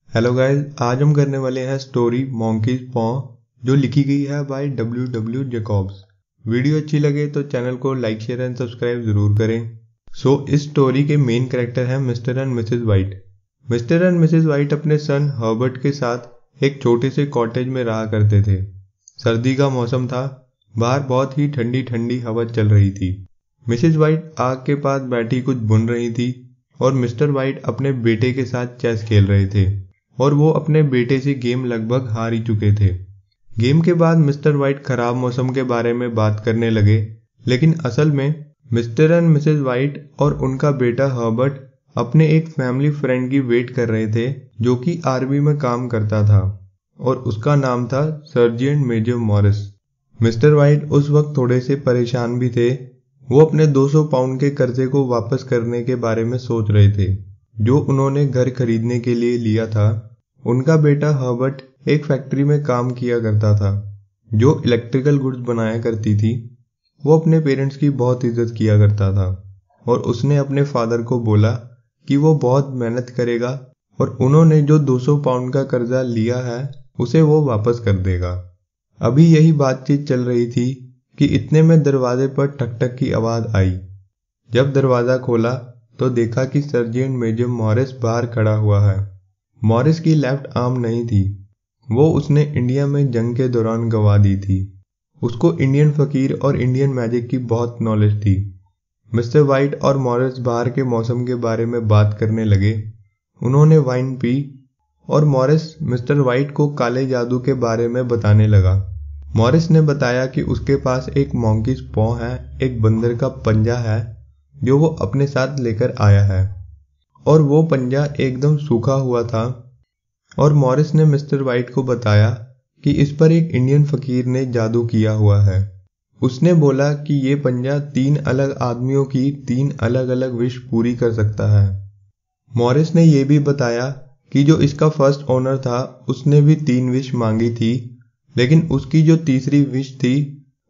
Hello guys, आज हम करने वाले हैं स्टोरी मॉन्कीज पॉ, जो लिखी गई है बाय डब्ल्यू जैकब्स। वीडियो अच्छी लगे तो चैनल को लाइक शेयर एंड सब्सक्राइब जरूर करें। इस स्टोरी के मेन कैरेक्टर हैं mister and Mrs white. Mister and Mrs white अपने सन हर्बर्ट के साथ एक छोटे से कॉटेज में रहा करते थे। सर्दी का मौसम था, बाहर बहुत ही ठंडी ठंडी हवा चल रही थी। मिसेस वाइट आग के पास बैठी कुछ बुन रही थी और मिस्टर वाइट अपने बेटे के साथ चेस खेल रहे थे और वो अपने बेटे से गेम लगभग हार ही चुके थे। गेम के बाद मिस्टर वाइट खराब मौसम के बारे में बात करने लगे, लेकिन असल में मिस्टर एंड मिसेस वाइट और उनका बेटा हर्बर्ट अपने एक फैमिली फ्रेंड की वेट कर रहे थे जो कि आर्मी में काम करता था और उसका नाम था sergeant major Morris. Mister White उस वक्त थोड़े से परेशान भी थे। वो अपने 200 पाउंड के कर्जे को वापस करने के बारे में सोच रहे थे जो उन्होंने घर खरीदने के लिए लिया था। उनका बेटा हर्बर्ट एक फैक्ट्री में काम किया करता था जो इलेक्ट्रिकल गुड्स बनाया करती थी। वो अपने पेरेंट्स की बहुत इज्जत किया करता था और उसने अपने फादर को बोला कि वो बहुत मेहनत करेगा और उन्होंने जो 200 पाउंड का कर्जा लिया है उसे वो वापस कर देगा। अभी यही बातचीत चल रही थी कि इतने में दरवाजे पर ठक ठक की आवाज आई। जब दरवाजा खोला तो देखा कि सर्जेंट मेजर मॉरिस बाहर खड़ा हुआ है। मॉरिस की लेफ्ट आर्म नहीं थी, वो उसने इंडिया में जंग के दौरान गंवा दी थी। उसको इंडियन फकीर और इंडियन मैजिक की बहुत नॉलेज थी। मिस्टर वाइट और मॉरिस बाहर के मौसम के बारे में बात करने लगे। उन्होंने वाइन पी और मॉरिस मिस्टर वाइट को काले जादू के बारे में बताने लगा। मॉरिस ने बताया कि उसके पास एक मॉन्कीज पॉ है, एक बंदर का पंजा है जो वो अपने साथ लेकर आया है और वो पंजा एकदम सूखा हुआ था। और मॉरिस ने मिस्टर वाइट को बताया कि इस पर एक इंडियन फकीर ने जादू किया हुआ है। उसने बोला कि ये पंजा 3 अलग आदमियों की 3 अलग अलग विश पूरी कर सकता है। मॉरिस ने यह भी बताया कि जो इसका फर्स्ट ओनर था उसने भी 3 विश मांगी थी, लेकिन उसकी जो तीसरी विश थी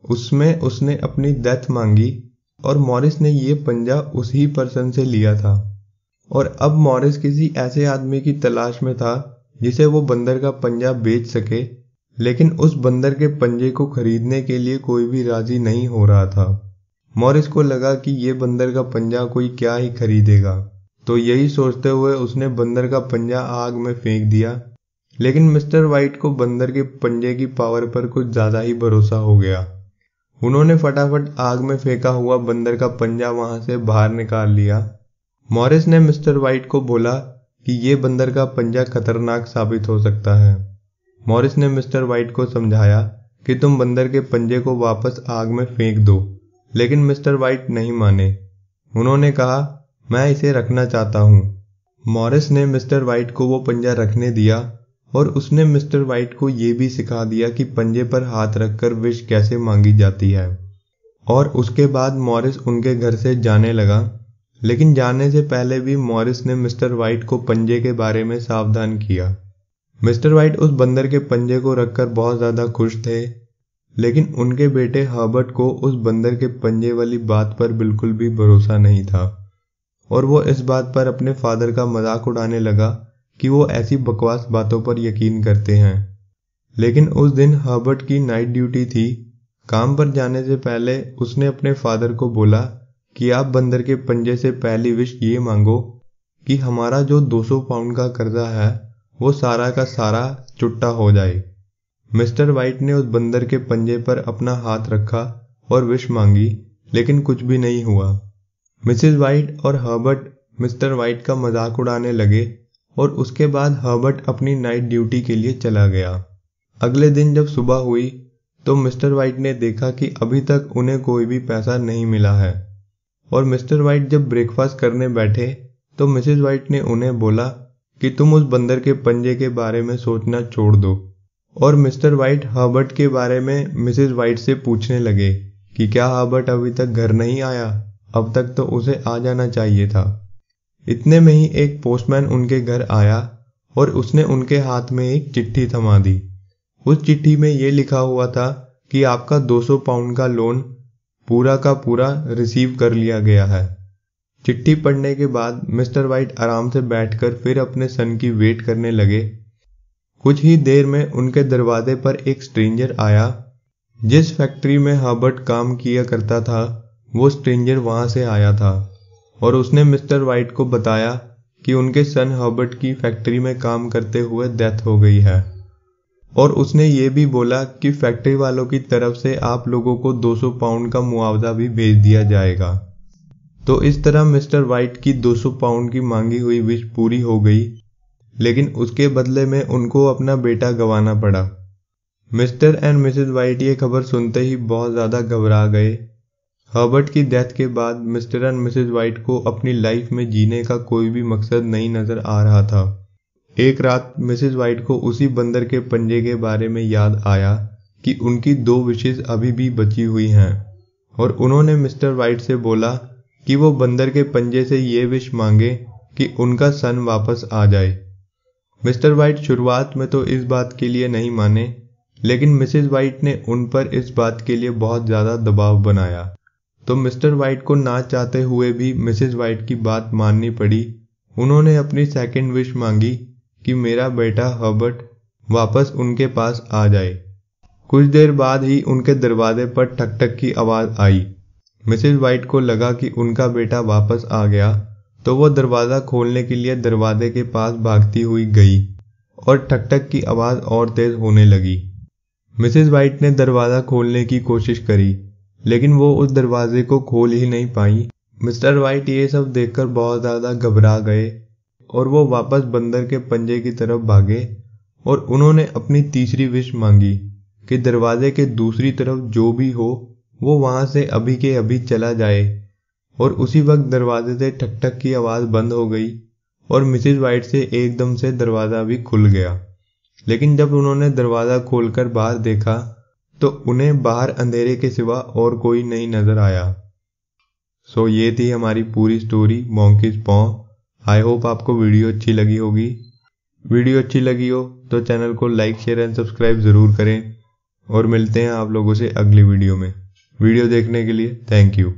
उसमें उसने अपनी डेथ मांगी और मॉरिस ने ये पंजा उसी पर्सन से लिया था। और अब मॉरिस किसी ऐसे आदमी की तलाश में था जिसे वो बंदर का पंजा बेच सके, लेकिन उस बंदर के पंजे को खरीदने के लिए कोई भी राजी नहीं हो रहा था। मॉरिस को लगा कि ये बंदर का पंजा कोई क्या ही खरीदेगा, तो यही सोचते हुए उसने बंदर का पंजा आग में फेंक दिया। लेकिन मिस्टर वाइट को बंदर के पंजे की पावर पर कुछ ज्यादा ही भरोसा हो गया। उन्होंने फटाफट आग में फेंका हुआ बंदर का पंजा वहां से बाहर निकाल लिया। मॉरिस ने मिस्टर वाइट को बोला कि ये बंदर का पंजा खतरनाक साबित हो सकता है। मॉरिस ने मिस्टर वाइट को समझाया कि तुम बंदर के पंजे को वापस आग में फेंक दो, लेकिन मिस्टर वाइट नहीं माने। उन्होंने कहा, मैं इसे रखना चाहता हूँ। मॉरिस ने मिस्टर वाइट को वो पंजा रखने दिया और उसने मिस्टर वाइट को ये भी सिखा दिया कि पंजे पर हाथ रखकर विश कैसे मांगी जाती है। और उसके बाद मॉरिस उनके घर से जाने लगा, लेकिन जाने से पहले भी मॉरिस ने मिस्टर वाइट को पंजे के बारे में सावधान किया। मिस्टर वाइट उस बंदर के पंजे को रखकर बहुत ज्यादा खुश थे, लेकिन उनके बेटे हर्बर्ट को उस बंदर के पंजे वाली बात पर बिल्कुल भी भरोसा नहीं था और वो इस बात पर अपने फादर का मजाक उड़ाने लगा कि वो ऐसी बकवास बातों पर यकीन करते हैं। लेकिन उस दिन हर्बर्ट की नाइट ड्यूटी थी। काम पर जाने से पहले उसने अपने फादर को बोला कि आप बंदर के पंजे से पहली विश ये मांगो कि हमारा जो 200 पाउंड का कर्जा है वो सारा का सारा चुट्टा हो जाए। मिस्टर वाइट ने उस बंदर के पंजे पर अपना हाथ रखा और विश मांगी, लेकिन कुछ भी नहीं हुआ। मिसेस वाइट और हर्बर्ट मिस्टर वाइट का मजाक उड़ाने लगे और उसके बाद हर्बर्ट अपनी नाइट ड्यूटी के लिए चला गया। अगले दिन जब सुबह हुई तो मिस्टर वाइट ने देखा कि अभी तक उन्हें कोई भी पैसा नहीं मिला है। और मिस्टर वाइट जब ब्रेकफास्ट करने बैठे तो मिसेस वाइट ने उन्हें बोला कि तुम उस बंदर के पंजे के बारे में सोचना छोड़ दो। और मिस्टर वाइट हर्बर्ट के बारे में मिसेस वाइट से पूछने लगे कि क्या हर्बर्ट अभी तक घर नहीं आया, अब तक तो उसे आ जाना चाहिए था। इतने में ही एक पोस्टमैन उनके घर आया और उसने उनके हाथ में एक चिट्ठी थमा दी। उस चिट्ठी में यह लिखा हुआ था कि आपका 200 पाउंड का लोन पूरा का पूरा रिसीव कर लिया गया है। चिट्ठी पढ़ने के बाद मिस्टर वाइट आराम से बैठकर फिर अपने सन की वेट करने लगे। कुछ ही देर में उनके दरवाजे पर एक स्ट्रेंजर आया। जिस फैक्ट्री में हर्बर्ट काम किया करता था वो स्ट्रेंजर वहां से आया था और उसने मिस्टर वाइट को बताया कि उनके सन हर्बर्ट की फैक्ट्री में काम करते हुए डेथ हो गई है और उसने ये भी बोला कि फैक्ट्री वालों की तरफ से आप लोगों को 200 पाउंड का मुआवजा भी भेज दिया जाएगा। तो इस तरह मिस्टर वाइट की 200 पाउंड की मांगी हुई विश पूरी हो गई, लेकिन उसके बदले में उनको अपना बेटा गंवाना पड़ा। मिस्टर एंड मिसेस वाइट ये खबर सुनते ही बहुत ज़्यादा घबरा गए। हर्बर्ट की डेथ के बाद मिस्टर एंड मिसेस वाइट को अपनी लाइफ में जीने का कोई भी मकसद नहीं नज़र आ रहा था। एक रात मिसेस वाइट को उसी बंदर के पंजे के बारे में याद आया कि उनकी 2 विशेस अभी भी बची हुई हैं और उन्होंने मिस्टर वाइट से बोला कि वो बंदर के पंजे से ये विश मांगे कि उनका सन वापस आ जाए। मिस्टर वाइट शुरुआत में तो इस बात के लिए नहीं माने, लेकिन मिसेस वाइट ने उन पर इस बात के लिए बहुत ज़्यादा दबाव बनाया, तो मिस्टर वाइट को ना चाहते हुए भी मिसेस वाइट की बात माननी पड़ी। उन्होंने अपनी सेकंड विश मांगी कि मेरा बेटा हर्बर्ट वापस उनके पास आ जाए। कुछ देर बाद ही उनके दरवाजे पर ठक ठक की आवाज़ आई। मिसेस वाइट को लगा कि उनका बेटा वापस आ गया, तो वो दरवाज़ा खोलने के लिए दरवाजे के पास भागती हुई गई और ठक ठक की आवाज़ और तेज़ होने लगी। मिसेस वाइट ने दरवाज़ा खोलने की कोशिश करी, लेकिन वो उस दरवाजे को खोल ही नहीं पाई। मिस्टर वाइट ये सब देखकर बहुत ज़्यादा घबरा गए और वो वापस बंदर के पंजे की तरफ भागे और उन्होंने अपनी तीसरी विश मांगी कि दरवाजे के दूसरी तरफ जो भी हो वो वहां से अभी के अभी चला जाए। और उसी वक्त दरवाजे से ठक ठक की आवाज़ बंद हो गई और मिसेस वाइट से एकदम से दरवाज़ा भी खुल गया। लेकिन जब उन्होंने दरवाज़ा खोलकर बाहर देखा तो उन्हें बाहर अंधेरे के सिवा और कोई नहीं नज़र आया। सो ये थी हमारी पूरी स्टोरी मॉन्कीज पॉ। आई होप आपको वीडियो अच्छी लगी होगी। वीडियो अच्छी लगी हो तो चैनल को लाइक शेयर एंड सब्सक्राइब ज़रूर करें और मिलते हैं आप लोगों से अगली वीडियो में। वीडियो देखने के लिए थैंक यू।